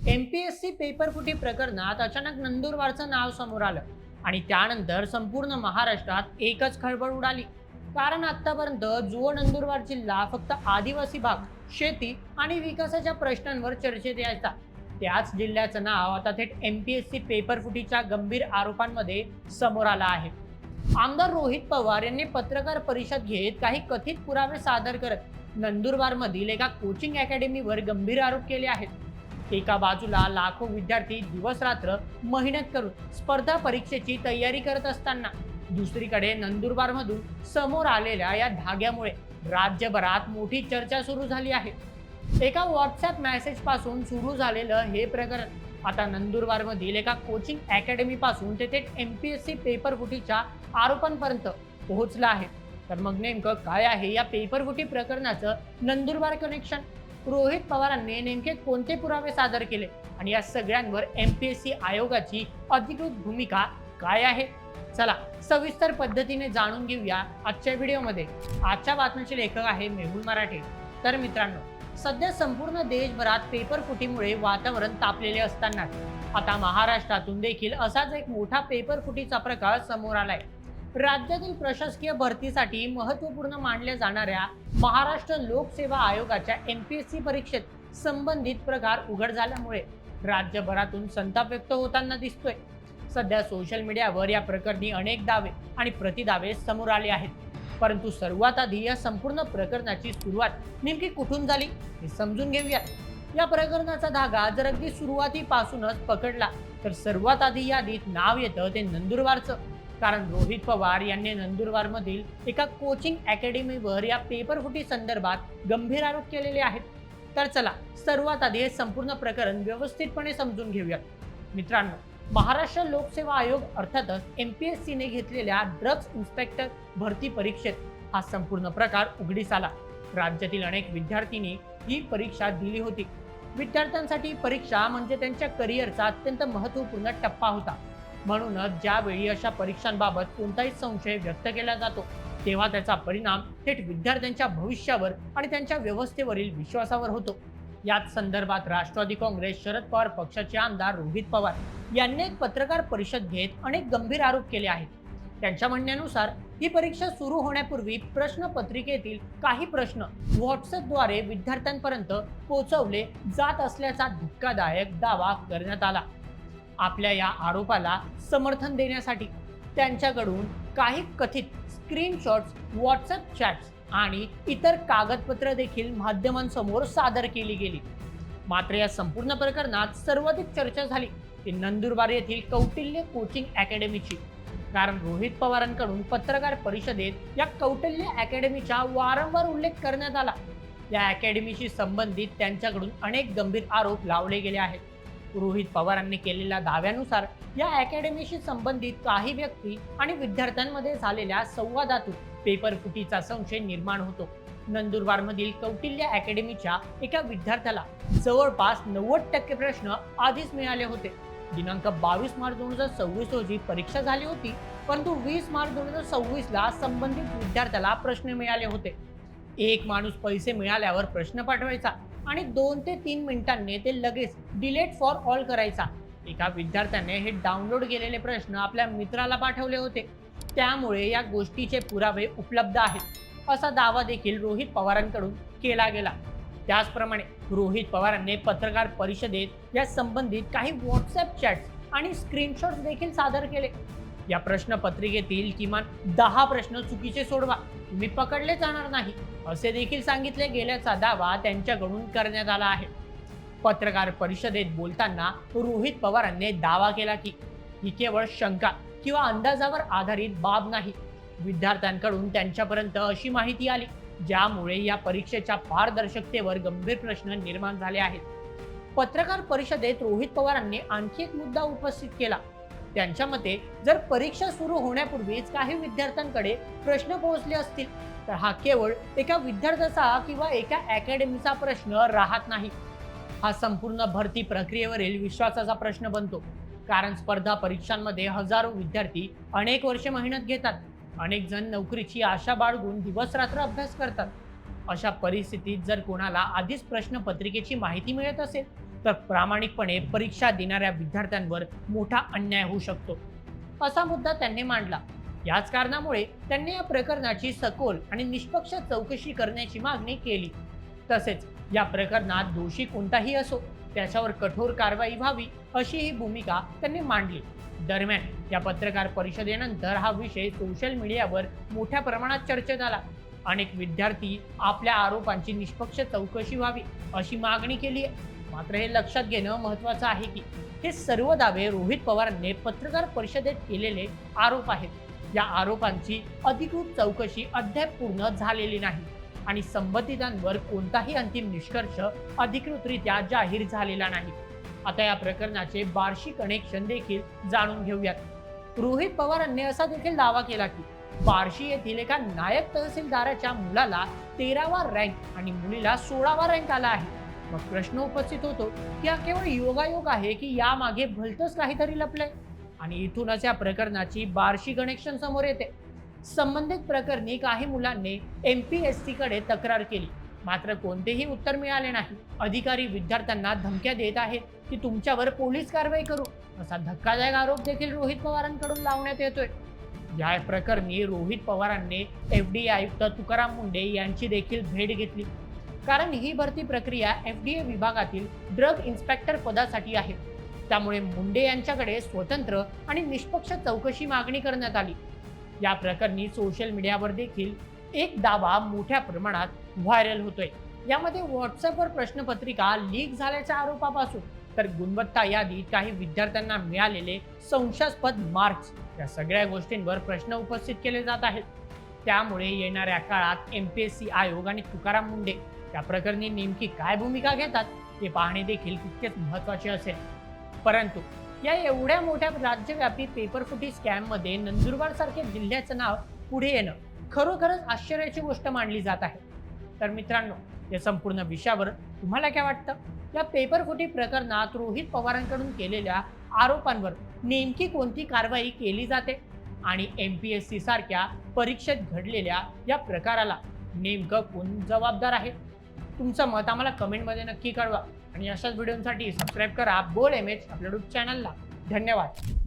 MPSC paper फुटी प्रकरणात अचानक नंदुरबारचं नाव समोर आलं आणि त्यानंतर संपूर्ण महाराष्ट्रात एकच खळबळ उडाली. कारण आतापर्यंत जुओ नंदुरबार जिल्हा फक्त आदिवासी भाग, शेती आणि विकासाच्या प्रश्नांवर चर्चेत यायचा. त्याच जिल्ह्याचं नाव आता थेट एमपीएससी पेपर फुटीच्या गंभीर आरोपांमध्ये समोर आलं आहे. आमदार रोहित पवार यांनी पत्रकार परिषद घेत काही कथित पुरावे सादर करत नंदुरबारमधील एका कोचिंग अकॅडमीवर गंभीर आरोप केले आहेत. एका बाजूला लाखो विद्यार्थी दिवस रात्र मेहनत करून स्पर्धा परीक्षेची तयारी करत असताना दुसरीकडे नंदुरबारमधून समोर आलेल्या या धाग्यामुळे राज्यभरात मोठी चर्चा सुरू झाली आहे. एका व्हॉट्सअप मेसेज पासून सुरू झालेलं हे प्रकरण आता नंदुरबारमधील एका कोचिंग अकॅडमी पासून ते थेट एमपीएससी पेपर फुटीच्या आरोपांपर्यंत पोहोचलं आहे. तर मग नेमकं काय आहे या पेपर फुटी प्रकरणाचं नंदुरबार कनेक्शन? रोहित पवारांनी नेमके कोणते पुरावे सादर केले आणि या सगळ्यांवर एमपीएससी आयोगाची अधिकृत भूमिका काय आहे? चला सविस्तर पद्धतीने जाणून घेऊया आजच्या व्हिडिओमध्ये. आजच्या बातमीचे लेखक आहे मेहुल मराठे. तर मित्रांनो, सध्या संपूर्ण देशभरात पेपर फुटीमुळे वातावरण तापलेले असताना आता महाराष्ट्रातून देखील असाच एक मोठा पेपर फुटीचा प्रकार समोर आलाय. राज्यातील प्रशासकीय भरतीसाठी महत्त्वपूर्ण मानल्या जाणाऱ्या महाराष्ट्र लोकसेवा आयोगाच्या एमपीएससी परीक्षेत संबंधित प्रकार उघड झाल्यामुळे राज्यभरातून संताप व्यक्त होताना दिसतोय. सध्या सोशल मीडियावर या प्रकरणी अनेक दावे आणि प्रतिदावे समोर आले आहेत. परंतु सर्वात आधी या संपूर्ण प्रकरणाची सुरुवात नेमकी कुठून झाली हे समजून घेऊया. या प्रकरणाचा धागा जर अगदी सुरुवातीपासूनच पकडला तर सर्वात आधी यादीत नाव येतं ते नंदुरबारचं. कारण रोहित पवार यांनी नंदुरबारमधील एका कोचिंग अकॅडमीवर या पेपर फुटी संदर्भात गंभीर आरोप केलेले आहेत. तर चला सर्वात आधी हे संपूर्ण प्रकरण व्यवस्थितपणे समजून घेऊया. मित्रांनो, महाराष्ट्र लोकसेवा आयोग अर्थातच एमपीएससीने घेतलेल्या ड्रग्ज इन्स्पेक्टर भरती परीक्षेत हा संपूर्ण प्रकार उघडीस आला. राज्यातील अनेक विद्यार्थ्यांनी ही परीक्षा दिली होती. विद्यार्थ्यांसाठी परीक्षा म्हणजे त्यांच्या करिअरचा अत्यंत महत्त्वपूर्ण टप्पा होता. म्हणूनच ज्यावेळी अशा परीक्षांबाबत कोणताही संशय व्यक्त केला जातो तेव्हा त्याचा परिणाम थेट विद्यार्थ्यांच्या भविष्यावर आणि त्यांच्या व्यवस्थेवरील विश्वासावर होतो. याच संदर्भात राष्ट्रवादी काँग्रेस शरद पवार पक्षाचे आमदार रोहित पवार यांनी एक पत्रकार परिषद घेत अनेक गंभीर आरोप केले आहेत. त्यांच्या म्हणण्यानुसार ही परीक्षा सुरू होण्यापूर्वी प्रश्नपत्रिकेतील काही प्रश्न व्हॉट्सअपद्वारे विद्यार्थ्यांपर्यंत पोहोचवले जात असल्याचा धक्कादायक दावा करण्यात आला. आपल्या या आरोपाला समर्थन देण्यासाठी त्यांच्याकडून काही कथित स्क्रीनशॉट्स, व्हॉट्सअप चॅट्स आणि इतर कागदपत्र देखील माध्यमांसमोर सादर केली गेली. मात्र या संपूर्ण प्रकरणात सर्वाधिक चर्चा झाली ती नंदुरबार येथील कौटिल्य कोचिंग अकॅडमीची. कारण रोहित पवारांकडून पत्रकार परिषदेत या कौटिल्य अकॅडमीचा वारंवार उल्लेख करण्यात आला. या अकॅडमीशी संबंधित त्यांच्याकडून अनेक गंभीर आरोप लावले गेले आहेत. रोहित पवारांनी केलेल्या दाव्यानुसार या अकॅडमीशी संबंधित काही व्यक्ती आणि विद्यार्थ्यांमध्ये झालेल्या संवादातून पेपर फुटीचा संशय निर्माण होतो. नंदुरबारमधील कौटिल्य अकॅडमीच्या एका विद्यार्थ्याला जवळपास 90% प्रश्न आधीच मिळाले होते. दिनांक 22 मार्च 2026 रोजी परीक्षा झाली होती, परंतु 20 मार्च 2026 ला संबंधित विद्यार्थ्याला प्रश्न मिळाले होते. एक माणूस पैसे मिळाल्यावर प्रश्न पाठवायचा आणि 2 ते 3 मिनिटांनी ते लगेच डिलीट फॉर ऑल करायचा. एका विद्यार्थ्याने हे डाउनलोड केलेले प्रश्न आपल्या मित्राला पाठवले होते. त्यामुळे या गोष्टीचे पुरावे उपलब्ध आहेत असा दावा देखील रोहित पवारांकडून केला गेला. त्याचप्रमाणे रोहित पवारांनी पत्रकार परिषदेत या संबंधित काही व्हॉट्सअप चॅट्स आणि स्क्रीनशॉट्स देखील सादर केले. या प्रश्नपत्रिकेतील किमान 10 प्रश्न चुकीचे सोडवा, तुम्ही पकडले जाणार नाही असे देखील सांगितले गेल्याचा दावा त्यांच्याकडून करण्यात आला आहे. पत्रकार परिषदेत बोलताना रोहित पवारांनी दावा केला की ही केवळ शंका किंवा अंदाजावर आधारित बाब नाही. विद्यार्थ्यांकडून त्यांच्यापर्यंत अशी माहिती आली ज्यामुळे या परीक्षेच्या पारदर्शकतेवर गंभीर प्रश्न निर्माण झाले आहेत. पत्रकार परिषदेत रोहित पवारांनी आणखी एक मुद्दा उपस्थित केला. त्यांच्या मते जर परीक्षा सुरू होण्यापूर्वीच काही विद्यार्थ्यांकडे प्रश्न पोहोचले असतील तर हा केवळ एका विद्यार्थ्याचा किंवा एका अकॅडमीचा प्रश्न राहत नाही. हा संपूर्ण भरती प्रक्रियेवरील विश्वासाचा प्रश्न बनतो. कारण स्पर्धा परीक्षांमध्ये हजारो विद्यार्थी अनेक वर्षे मेहनत घेतात. अनेक जण नोकरीची आशा बाळगून दिवस रात्र अभ्यास करतात. अशा परिस्थितीत जर कोणाला आधीच प्रश्नपत्रिकेची माहिती मिळत असेल तर प्रामाणिकपणे परीक्षा देणाऱ्या विद्यार्थ्यांवर मोठा अन्याय होऊ शकतो, असा मुद्दा त्यांनी मांडला. याच कारणामुळे त्यांनी या प्रकरणाची सखोल आणि निष्पक्ष चौकशी करण्याची मागणी केली. तसेच या प्रकरणात दोषी कोणताही असो त्याच्यावर कठोर कारवाई व्हावी अशी ही भूमिका त्यांनी मांडली. दरम्यान या पत्रकार परिषदेनंतर हा विषय सोशल मीडियावर मोठ्या प्रमाणात चर्चेत आला. अनेक विद्यार्थी आपल्या आरोपांची निष्पक्ष चौकशी व्हावी अशी मागणी केली आहे. मात्र हे लक्षात घेणं महत्त्वाचं आहे की हे सर्व दावे रोहित पवारांनी पत्रकार परिषदेत केलेले आरोप आहेत. या आरोपांची अधिकृत चौकशी अद्याप पूर्ण झालेली नाही आणि संबंधितांवर कोणताही अंतिम निष्कर्ष अधिकृतरित्या जाहीर झालेला नाही. आता या प्रकरणाचे बार्शी कनेक्शन देखील जाणून घेऊयात. रोहित पवारांनी असा देखील दावा केला की बार्शी येथील एका नायब तहसीलदाराच्या मुलाला 13वा रँक आणि मुलीला 16वा रँक आला आहे. मग प्रश्न उपस्थित होतो की हा केवळ योगायोग आहे की यामागे भलतंच काहीतरी लपलंय. आणि इथूनच या प्रकरणाची बार्शी कनेक्शन समोर येते. संबंधित प्रकरणी काही मुलांनी MPSC कडे तक्रार केली, मात्र कोणतेही उत्तर मिळाले नाही. अधिकारी विद्यार्थ्यांना धमक्या देत आहेत की तुमच्यावर पोलीस कारवाई करू, असा धक्कादायक आरोप देखील रोहित पवारांकडून लावण्यात येतोय. या प्रकरणी रोहित पवारांनी FDA आयुक्त तुकाराम मुंडे यांची देखील भेट घेतली, कारण ही भरती प्रक्रिया FDA विभागातील ड्रग इन्स्पेक्टर पदासाठी आहे. त्यामुळे मुंडे यांच्याकडे स्वतंत्र आणि निष्पक्ष चौकशी मागणी करण्यात आली. या प्रकरणी सोशल मीडियावर देखील एक दावा मोठ्या प्रमाणात व्हायरल होतोय. यामध्ये व्हॉट्सअपवर प्रश्नपत्रिका लीक झाल्याच्या आरोपापासून तर गुणवत्ता यादीत काही विद्यार्थ्यांना मिळालेले संशयास्पद मार्क्स या सगळ्या गोष्टींवर प्रश्न उपस्थित केले जात आहेत. त्यामुळे येणाऱ्या काळात MPSC आयोग आणि तुकाराम मुंडे या प्रकरणी नेमकी काय भूमिका घेतात ते पाहणे देखील तितकेच महत्त्वाचे असेल. परंतु या एवढ्या मोठ्या राज्यव्यापी पेपरफुटी स्कॅममध्ये नंदुरबार सारख्या जिल्ह्याचं नाव पुढे येणं खरोखरच आश्चर्याची गोष्ट मानली जात आहे. तर मित्रांनो, या संपूर्ण विषयावर तुम्हाला काय वाटतं? या पेपरफुटी प्रकरणात रोहित पवारांकडून केलेल्या आरोपांवर नेमकी कोणती कारवाई केली जाते आणि MPSC सारख्या परीक्षेत घडलेल्या या प्रकाराला नेमकं कोण जबाबदार आहे? तुमचं मत आम्हाला कमेंटमध्ये नक्की कळवा आणि अशाच व्हिडिओसाठी सबस्क्राईब करा बोल MH आपल्या यूट्यूब चॅनलला. धन्यवाद.